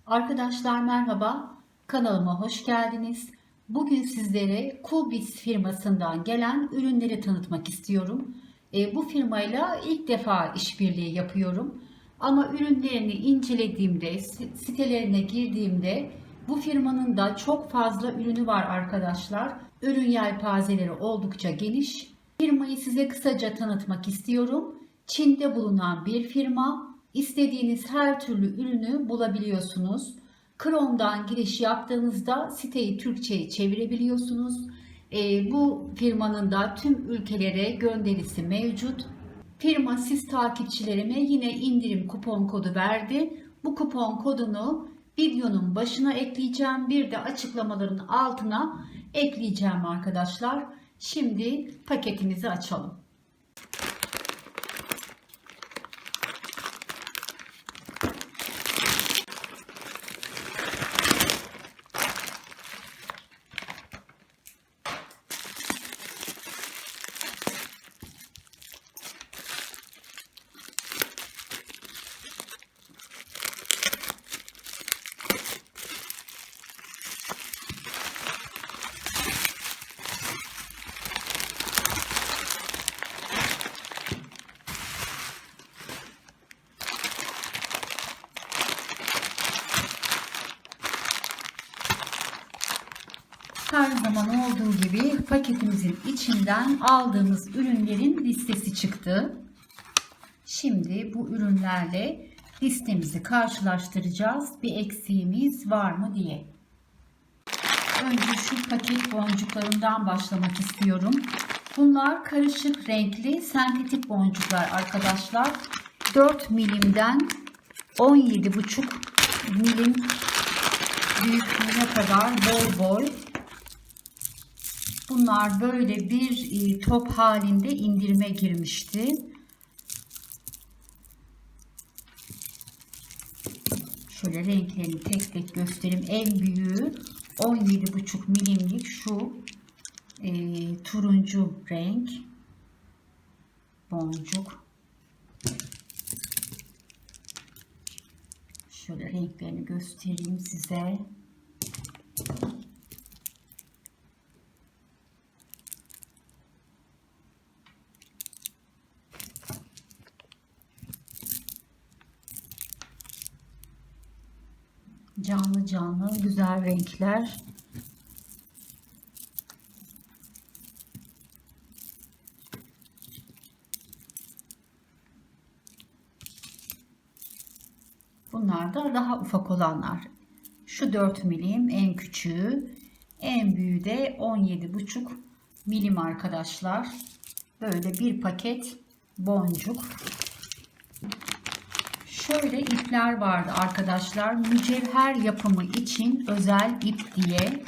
Arkadaşlar merhaba, kanalıma hoş geldiniz. Bugün sizlere Coolbiz firmasından gelen ürünleri tanıtmak istiyorum. Bu firmayla ilk defa işbirliği yapıyorum. Ama ürünlerini incelediğimde, sitelerine girdiğimde bu firmanın da çok fazla ürünü var arkadaşlar. Ürün yelpazeleri oldukça geniş. Firmayı size kısaca tanıtmak istiyorum. Çin'de bulunan bir firma. İstediğiniz her türlü ürünü bulabiliyorsunuz. Chrome'dan giriş yaptığınızda siteyi Türkçe'ye çevirebiliyorsunuz. Bu firmanın da tüm ülkelere gönderisi mevcut. Firma siz takipçilerime yine indirim kupon kodu verdi. Bu kupon kodunu videonun başına ekleyeceğim. Bir de açıklamaların altına ekleyeceğim arkadaşlar. Şimdi paketimizi açalım. Her zaman olduğu gibi paketimizin içinden aldığımız ürünlerin listesi çıktı. Şimdi bu ürünlerle listemizi karşılaştıracağız. Bir eksiğimiz var mı diye. Önce şu paket boncuklarından başlamak istiyorum. Bunlar karışık renkli sentetik boncuklar arkadaşlar. 4 milimden 17,5 milim büyüklüğüne kadar bol bol. Bunlar böyle bir top halinde indirime girmişti. Şöyle renklerini tek tek göstereyim. En büyüğü 17,5 milimlik şu turuncu renk boncuk. Şöyle renklerini göstereyim size. Canlı canlı güzel renkler. Bunlar da daha ufak olanlar. Şu 4 milim en küçüğü, en büyüğü de 17,5 milim arkadaşlar. Böyle bir paket boncuk. Şöyle ipler vardı arkadaşlar. Mücevher yapımı için özel ip diye.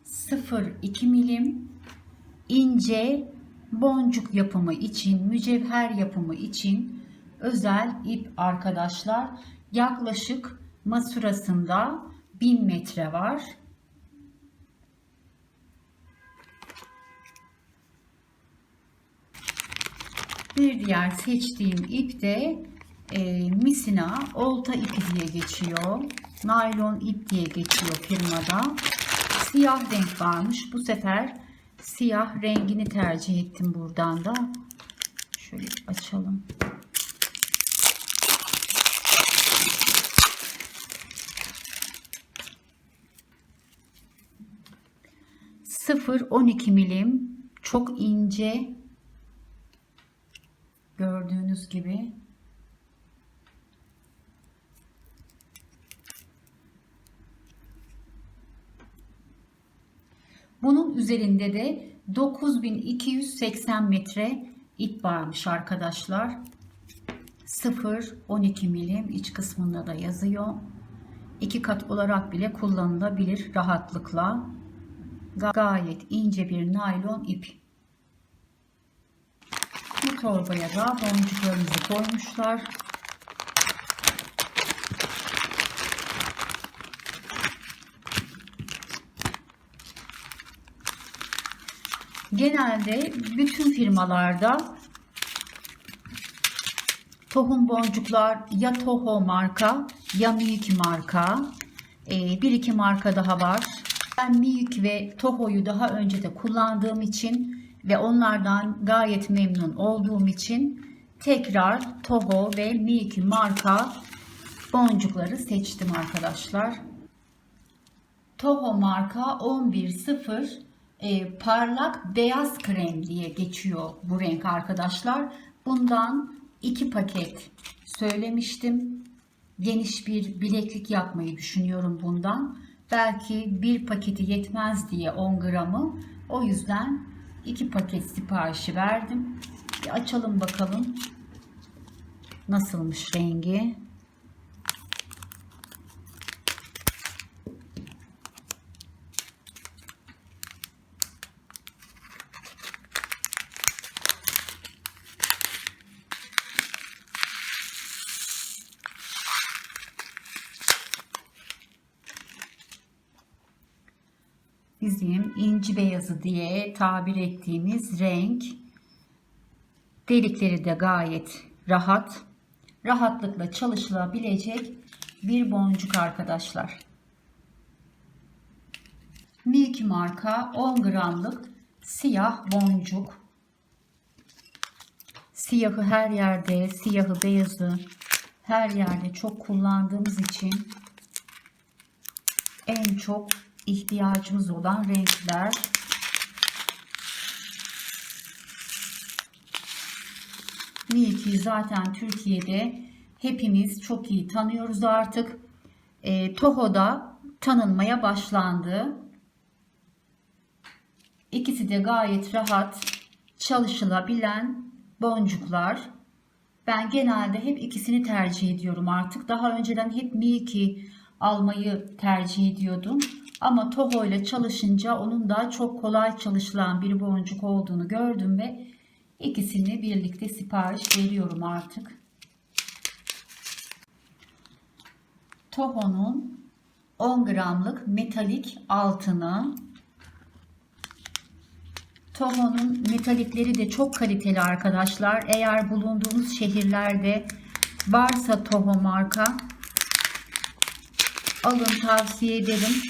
...0,2 milim ince boncuk yapımı için, mücevher yapımı için özel ip arkadaşlar. Yaklaşık masurasında 1000 metre var. Bir diğer seçtiğim ip de misina olta ipi diye geçiyor. Naylon ip diye geçiyor firmada. Siyah renk varmış. Bu sefer siyah rengini tercih ettim buradan da. Şöyle açalım. Sıfır 12 milim çok ince, gördüğünüz gibi. Bunun üzerinde de 9280 metre ip varmış arkadaşlar. 0,12 milim iç kısmında da yazıyor. 2 kat olarak bile kullanılabilir rahatlıkla. Gayet ince bir naylon ip. Bu torbaya da boncuklarımızı koymuşlar. Genelde bütün firmalarda tohum boncuklar ya Toho marka ya Miyuki marka. Bir iki marka daha var. Ben Miyuki ve Toho'yu daha önce de kullandığım için ve onlardan gayet memnun olduğum için tekrar Toho ve Miyuki marka boncukları seçtim arkadaşlar. Toho marka 11.0 parlak beyaz krem diye geçiyor bu renk arkadaşlar. Bundan 2 paket söylemiştim. Geniş bir bileklik yapmayı düşünüyorum bundan. Belki bir paketi yetmez diye 10 gramı. O yüzden 2 paket siparişi verdim. Bir açalım bakalım nasılmış rengi. Bizim inci beyazı diye tabir ettiğimiz renk. Delikleri de gayet rahat. Rahatlıkla çalışılabilecek bir boncuk arkadaşlar. Miyuki marka 10 gramlık siyah boncuk. Siyahı her yerde, siyahı beyazı her yerde çok kullandığımız için en çok ihtiyacımız olan renkler. Miyuki'yi zaten Türkiye'de hepimiz çok iyi tanıyoruz artık. Toho'da tanınmaya başlandı. İkisi de gayet rahat çalışılabilen boncuklar. Ben genelde hep ikisini tercih ediyorum artık. Daha önceden hep Miyuki almayı tercih ediyordum. Ama Toho ile çalışınca onun da çok kolay çalışılan bir boncuk olduğunu gördüm ve ikisini birlikte sipariş veriyorum artık. Toho'nun 10 gramlık metalik altını. Toho'nun metalikleri de çok kaliteli arkadaşlar. Eğer bulunduğunuz şehirlerde varsa Toho marka alın, tavsiye ederim.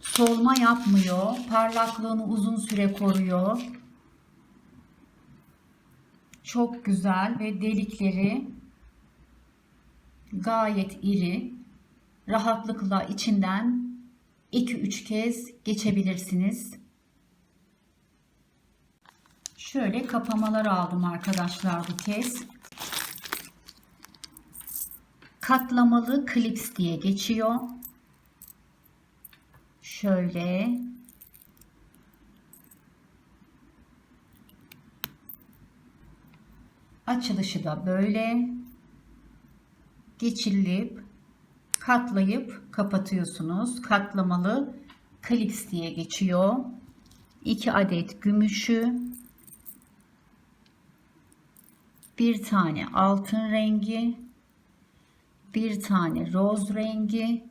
Solma yapmıyor. Parlaklığını uzun süre koruyor. Çok güzel ve delikleri gayet iri. Rahatlıkla içinden 2-3 kez geçebilirsiniz. Şöyle kapamalar aldım arkadaşlar bu kez. Katlamalı klips diye geçiyor. Şöyle. Açılışı da böyle. Geçirilip katlayıp kapatıyorsunuz. Katlamalı klips diye geçiyor. 2 adet gümüşü, bir tane altın rengi, bir tane roz rengi,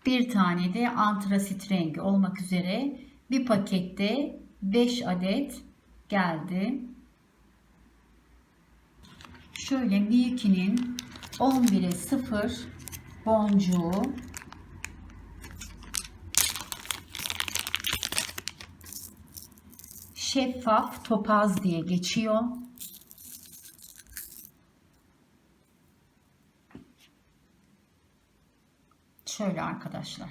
bir tane de antrasit rengi olmak üzere bir pakette 5 adet geldi. Şöyle Miyuki'nin 11'e 0 boncuğu. Şeffaf topaz diye geçiyor. Şöyle arkadaşlar.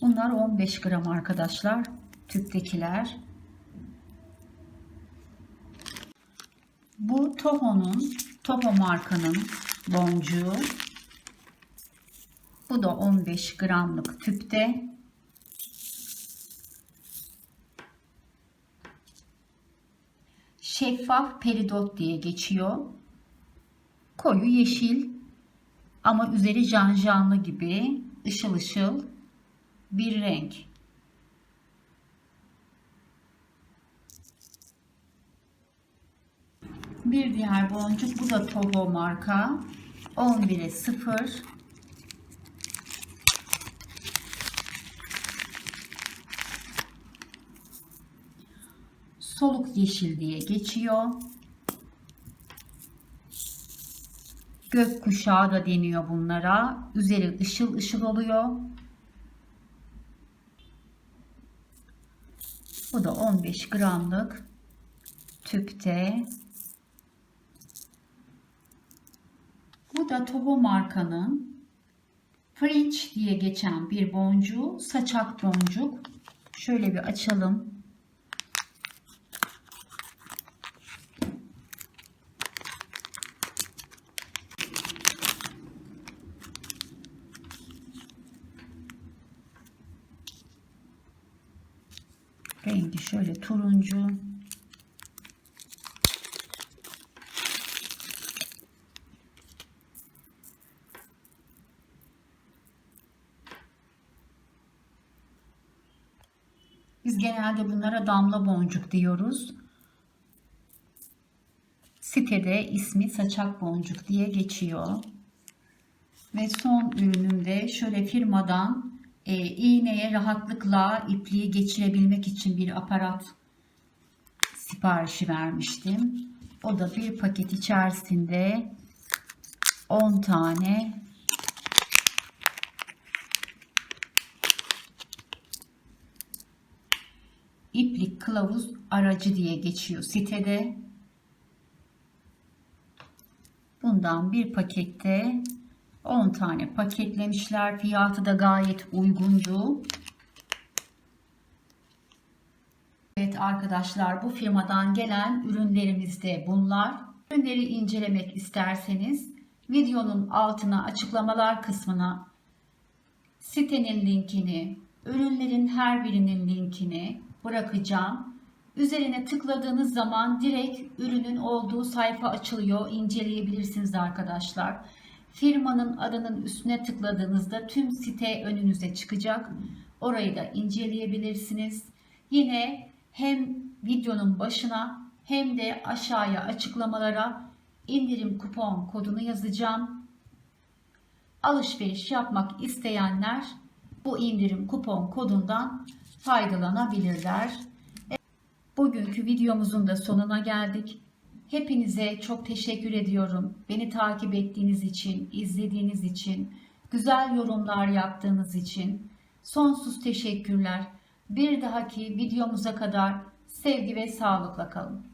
Bunlar 15 gram arkadaşlar. Tüptekiler. Bu Toho markanın boncuğu. Bu da 15 gramlık tüpte. Şeffaf peridot diye geçiyor. koyu yeşil ama üzeri canlı gibi ışıl ışıl bir renk. Bir diğer boncuk, bu da Toho marka. 11'e 0. Soluk yeşil diye geçiyor. Gökkuşağı da deniyor bunlara. Üzeri ışıl ışıl oluyor. Bu da 15 gramlık tüpte. Bu da Toho markanın French diye geçen bir boncuğu. Saçak boncuk. Şöyle bir açalım. Rengi şöyle turuncu. Biz genelde bunlara damla boncuk diyoruz. Sitede ismi saçak boncuk diye geçiyor. Ve son ürünümde şöyle firmadan iğneye rahatlıkla ipliği geçirebilmek için bir aparat siparişi vermiştim. O da bir paket içerisinde 10 tane iplik kılavuz aracı diye geçiyor sitede. Bundan bir pakette 10 tane paketlemişler. Fiyatı da gayet uygundu. Evet arkadaşlar, bu firmadan gelen ürünlerimiz de bunlar. Ürünleri incelemek isterseniz videonun altına, açıklamalar kısmına sitenin linkini, ürünlerin her birinin linkini bırakacağım. Üzerine tıkladığınız zaman direkt ürünün olduğu sayfa açılıyor. İnceleyebilirsiniz arkadaşlar. Firmanın adının üstüne tıkladığınızda tüm site önünüze çıkacak. Orayı da inceleyebilirsiniz. Yine hem videonun başına hem de aşağıya açıklamalara indirim kupon kodunu yazacağım. Alışveriş yapmak isteyenler bu indirim kupon kodundan faydalanabilirler. Bugünkü videomuzun da sonuna geldik. Hepinize çok teşekkür ediyorum. Beni takip ettiğiniz için, izlediğiniz için, güzel yorumlar yaptığınız için sonsuz teşekkürler. Bir dahaki videomuza kadar sevgi ve sağlıkla kalın.